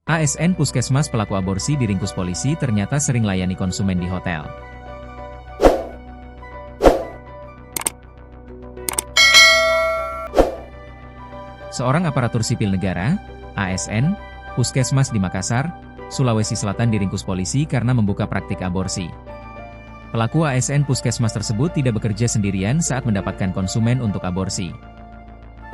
ASN Puskesmas pelaku aborsi diringkus polisi ternyata sering layani konsumen di hotel. Seorang aparatur sipil negara, ASN, Puskesmas di Makassar, Sulawesi Selatan diringkus polisi karena membuka praktik aborsi. Pelaku ASN Puskesmas tersebut tidak bekerja sendirian saat mendapatkan konsumen untuk aborsi.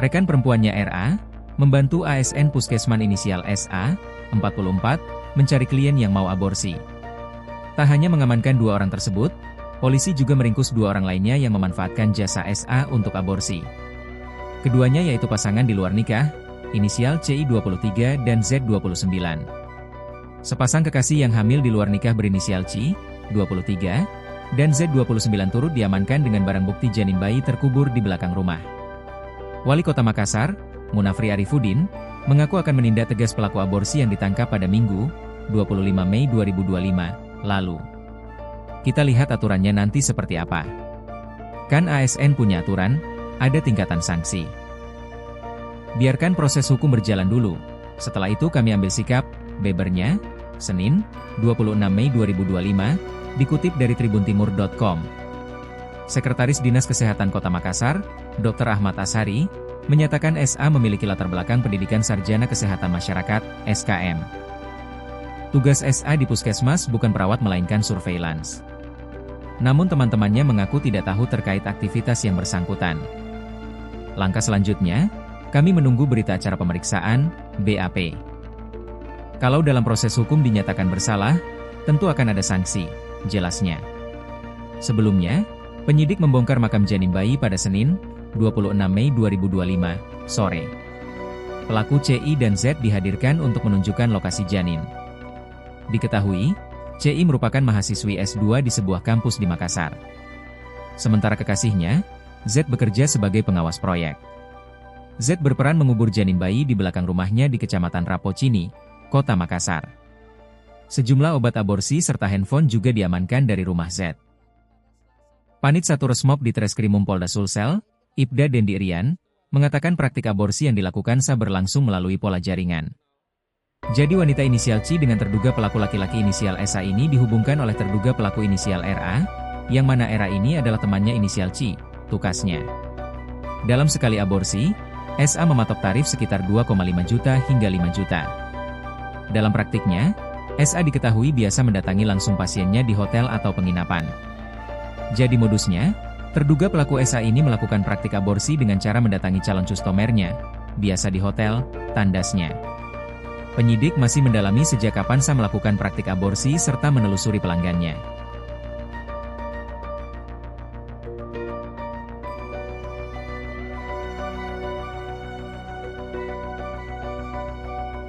Rekan perempuannya RA, membantu ASN Puskesman inisial SA, 44, mencari klien yang mau aborsi. Tak hanya mengamankan 2 orang tersebut, polisi juga meringkus 2 orang lainnya yang memanfaatkan jasa SA untuk aborsi. Keduanya yaitu pasangan di luar nikah, inisial CI 23 dan Z 29. Sepasang kekasih yang hamil di luar nikah berinisial C, 23, dan Z 29 turut diamankan dengan barang bukti janin bayi terkubur di belakang rumah. Wali Kota Makassar, Munafri Arifuddin, mengaku akan menindak tegas pelaku aborsi yang ditangkap pada Minggu, 25 Mei 2025, lalu. Kita lihat aturannya nanti seperti apa. Kan ASN punya aturan, ada tingkatan sanksi. Biarkan proses hukum berjalan dulu, setelah itu kami ambil sikap, bebernya, Senin, 26 Mei 2025, dikutip dari tribuntimur.com. Sekretaris Dinas Kesehatan Kota Makassar, Dr. Ahmad Ashari, menyatakan SA memiliki latar belakang pendidikan Sarjana Kesehatan Masyarakat, SKM. Tugas SA di Puskesmas bukan perawat melainkan surveillance. Namun teman-temannya mengaku tidak tahu terkait aktivitas yang bersangkutan. Langkah selanjutnya, kami menunggu berita acara pemeriksaan, BAP. Kalau dalam proses hukum dinyatakan bersalah, tentu akan ada sanksi, jelasnya. Sebelumnya, penyidik membongkar makam janin bayi pada Senin, 26 Mei 2025, sore. Pelaku CI dan Z dihadirkan untuk menunjukkan lokasi janin. Diketahui, CI merupakan mahasiswi S2 di sebuah kampus di Makassar. Sementara kekasihnya, Z bekerja sebagai pengawas proyek. Z berperan mengubur janin bayi di belakang rumahnya di Kecamatan Rapocini, Kota Makassar. Sejumlah obat aborsi serta handphone juga diamankan dari rumah Z. Panit 1 Resmob di Treskrimum Polda Sulsel, Ibda Dendi Rian, mengatakan praktik aborsi yang dilakukan berlangsung melalui pola jaringan. Jadi wanita inisial C dengan terduga pelaku laki-laki inisial SA ini dihubungkan oleh terduga pelaku inisial RA, yang mana RA ini adalah temannya inisial C, tukasnya. Dalam sekali aborsi, SA mematok tarif sekitar 2,5 juta hingga 5 juta. Dalam praktiknya, SA diketahui biasa mendatangi langsung pasiennya di hotel atau penginapan. Jadi modusnya, terduga pelaku SA ini melakukan praktik aborsi dengan cara mendatangi calon customernya, biasa di hotel, tandasnya. Penyidik masih mendalami sejak kapan SA melakukan praktik aborsi serta menelusuri pelanggannya.